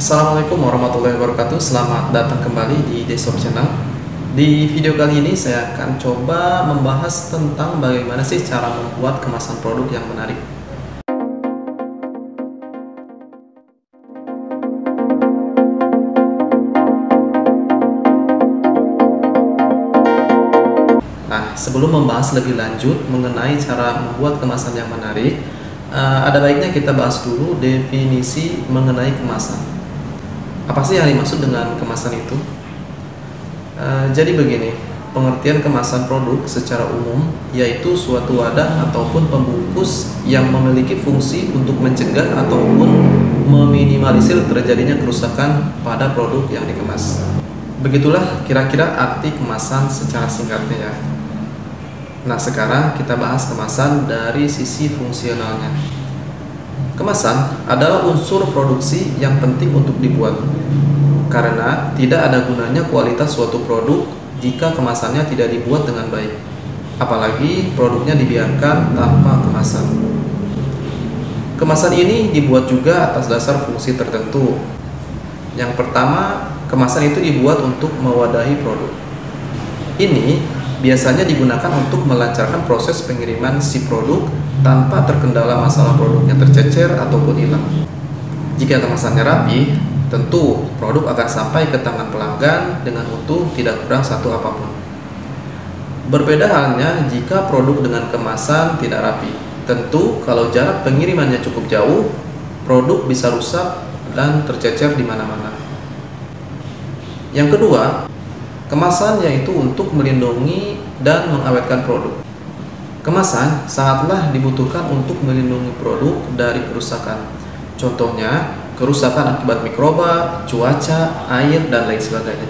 Assalamualaikum warahmatullahi wabarakatuh. Selamat datang kembali di Desktop Channel. Di video kali ini saya akan coba membahas tentang bagaimana sih cara membuat kemasan produk yang menarik. Nah, sebelum membahas lebih lanjut mengenai cara membuat kemasan yang menarik, ada baiknya kita bahas dulu definisi mengenai kemasan. Apa sih yang dimaksud dengan kemasan itu? Jadi begini, pengertian kemasan produk secara umum yaitu suatu wadah ataupun pembungkus yang memiliki fungsi untuk mencegah ataupun meminimalisir terjadinya kerusakan pada produk yang dikemas. Begitulah kira-kira arti kemasan secara singkatnya ya. Nah, sekarang kita bahas kemasan dari sisi fungsionalnya. Kemasan adalah unsur produksi yang penting untuk dibuat, karena tidak ada gunanya kualitas suatu produk jika kemasannya tidak dibuat dengan baik, apalagi produknya dibiarkan tanpa kemasan. Kemasan ini dibuat juga atas dasar fungsi tertentu. Yang pertama, kemasan itu dibuat untuk mewadahi produk. Ini biasanya digunakan untuk melancarkan proses pengiriman si produk tanpa terkendala masalah produknya tercecer ataupun hilang. Jika kemasannya rapi, tentu produk akan sampai ke tangan pelanggan dengan utuh, tidak kurang satu apapun. Berbeda halnya jika produk dengan kemasan tidak rapi. Tentu kalau jarak pengirimannya cukup jauh, produk bisa rusak dan tercecer di mana-mana. Yang kedua, kemasan yaitu untuk melindungi dan mengawetkan produk. Kemasan sangatlah dibutuhkan untuk melindungi produk dari kerusakan. Contohnya, kerusakan akibat mikroba, cuaca, air, dan lain sebagainya.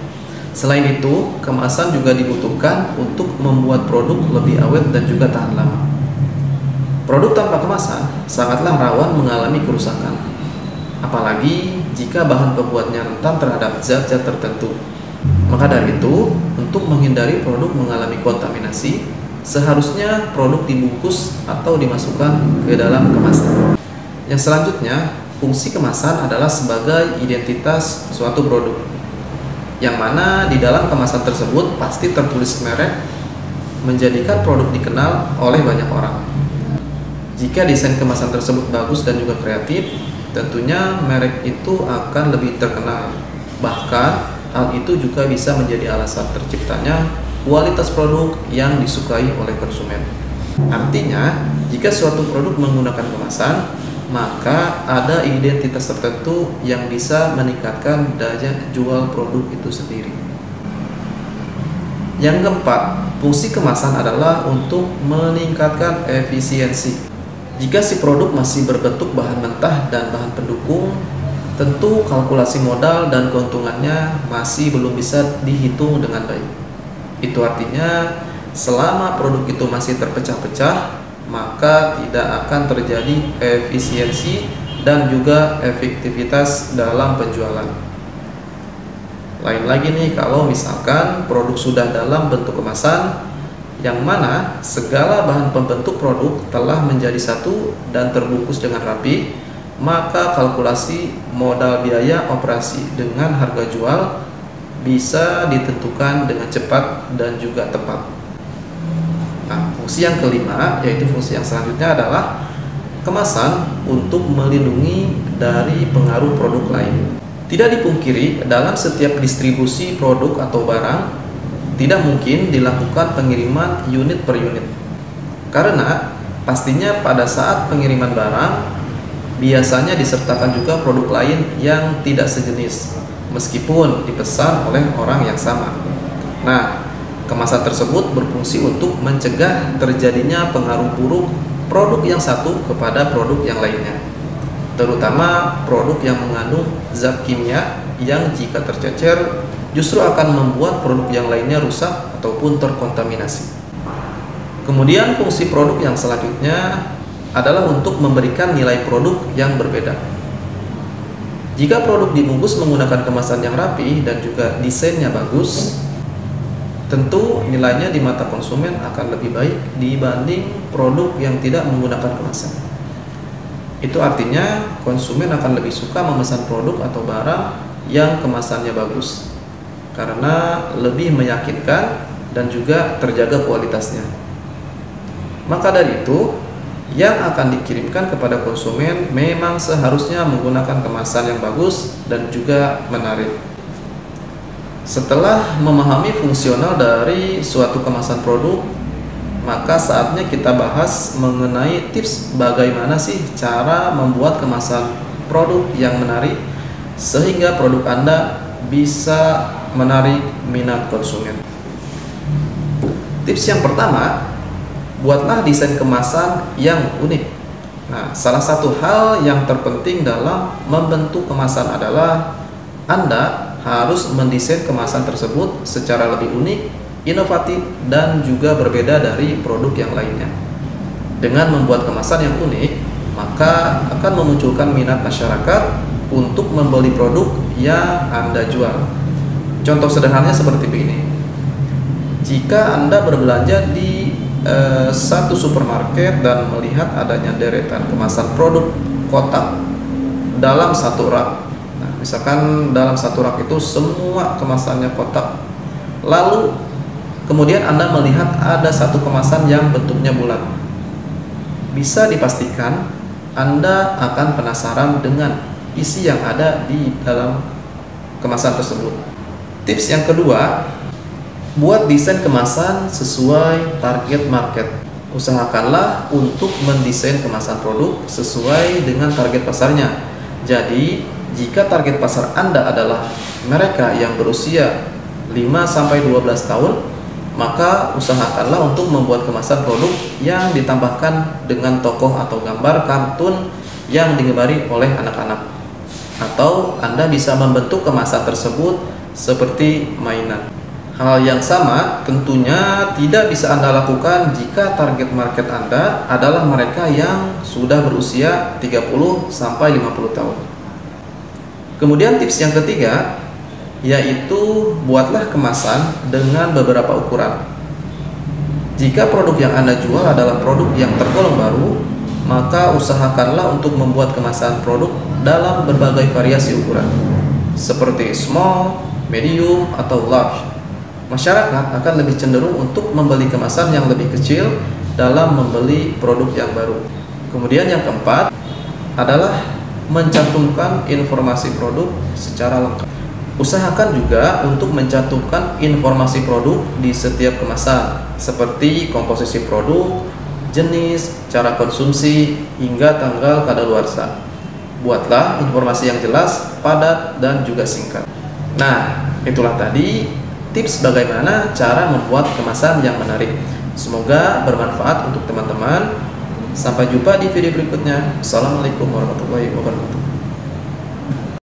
Selain itu, kemasan juga dibutuhkan untuk membuat produk lebih awet dan juga tahan lama. Produk tanpa kemasan sangatlah rawan mengalami kerusakan, apalagi jika bahan pembuatnya rentan terhadap zat-zat tertentu. Maka dari itu, untuk menghindari produk mengalami kontaminasi, seharusnya produk dibungkus atau dimasukkan ke dalam kemasan. Yang selanjutnya, fungsi kemasan adalah sebagai identitas suatu produk, yang mana di dalam kemasan tersebut pasti tertulis merek, menjadikan produk dikenal oleh banyak orang. Jika desain kemasan tersebut bagus dan juga kreatif, tentunya merek itu akan lebih terkenal. Bahkan hal itu juga bisa menjadi alasan terciptanya kualitas produk yang disukai oleh konsumen. Artinya, jika suatu produk menggunakan kemasan, maka ada identitas tertentu yang bisa meningkatkan daya jual produk itu sendiri. Yang keempat, fungsi kemasan adalah untuk meningkatkan efisiensi. Jika si produk masih berbentuk bahan mentah dan bahan pendukung, tentu kalkulasi modal dan keuntungannya masih belum bisa dihitung dengan baik. Itu artinya selama produk itu masih terpecah-pecah, maka tidak akan terjadi efisiensi dan juga efektivitas dalam penjualan. Lain lagi nih kalau misalkan produk sudah dalam bentuk kemasan, yang mana segala bahan pembentuk produk telah menjadi satu dan terbungkus dengan rapi, maka kalkulasi modal biaya operasi dengan harga jual bisa ditentukan dengan cepat dan juga tepat. Nah, fungsi yang kelima, yaitu fungsi yang selanjutnya adalah kemasan untuk melindungi dari pengaruh produk lain. Tidak dipungkiri, dalam setiap distribusi produk atau barang, tidak mungkin dilakukan pengiriman unit per unit. Karena pastinya pada saat pengiriman barang, biasanya disertakan juga produk lain yang tidak sejenis, meskipun dipesan oleh orang yang sama. Nah, kemasan tersebut berfungsi untuk mencegah terjadinya pengaruh buruk produk yang satu kepada produk yang lainnya, terutama produk yang mengandung zat kimia yang jika tercecer justru akan membuat produk yang lainnya rusak ataupun terkontaminasi. Kemudian fungsi produk yang selanjutnya adalah untuk memberikan nilai produk yang berbeda. Jika produk dibungkus menggunakan kemasan yang rapi dan juga desainnya bagus, tentu nilainya di mata konsumen akan lebih baik dibanding produk yang tidak menggunakan kemasan. Itu artinya konsumen akan lebih suka memesan produk atau barang yang kemasannya bagus karena lebih meyakinkan dan juga terjaga kualitasnya. Maka dari itu, yang akan dikirimkan kepada konsumen memang seharusnya menggunakan kemasan yang bagus dan juga menarik. Setelah memahami fungsional dari suatu kemasan produk, maka saatnya kita bahas mengenai tips bagaimana sih cara membuat kemasan produk yang menarik sehingga produk Anda bisa menarik minat konsumen. Tips yang pertama, buatlah desain kemasan yang unik. Nah, salah satu hal yang terpenting dalam membentuk kemasan adalah Anda harus mendesain kemasan tersebut secara lebih unik, inovatif, dan juga berbeda dari produk yang lainnya. Dengan membuat kemasan yang unik, maka akan memunculkan minat masyarakat untuk membeli produk yang Anda jual. Contoh sederhananya seperti ini. Jika Anda berbelanja di satu supermarket dan melihat adanya deretan kemasan produk kotak dalam satu rak. Nah, misalkan dalam satu rak itu semua kemasannya kotak. Lalu kemudian Anda melihat ada satu kemasan yang bentuknya bulat. Bisa dipastikan Anda akan penasaran dengan isi yang ada di dalam kemasan tersebut. Tips yang kedua, buat desain kemasan sesuai target market. Usahakanlah untuk mendesain kemasan produk sesuai dengan target pasarnya. Jadi, jika target pasar Anda adalah mereka yang berusia 5-12 tahun, maka usahakanlah untuk membuat kemasan produk yang ditambahkan dengan tokoh atau gambar kartun yang digemari oleh anak-anak. Atau Anda bisa membentuk kemasan tersebut seperti mainan. Hal yang sama tentunya tidak bisa Anda lakukan jika target market Anda adalah mereka yang sudah berusia 30-50 tahun. Kemudian tips yang ketiga, yaitu buatlah kemasan dengan beberapa ukuran. Jika produk yang Anda jual adalah produk yang tergolong baru, maka usahakanlah untuk membuat kemasan produk dalam berbagai variasi ukuran, seperti small, medium, atau large. Masyarakat akan lebih cenderung untuk membeli kemasan yang lebih kecil dalam membeli produk yang baru. Kemudian yang keempat adalah mencantumkan informasi produk secara lengkap. Usahakan juga untuk mencantumkan informasi produk di setiap kemasan, seperti komposisi produk, jenis, cara konsumsi, hingga tanggal kadaluarsa. Buatlah informasi yang jelas, padat, dan juga singkat. Nah, itulah tadi tips bagaimana cara membuat kemasan yang menarik. Semoga bermanfaat untuk teman-teman. Sampai jumpa di video berikutnya. Assalamualaikum warahmatullahi wabarakatuh.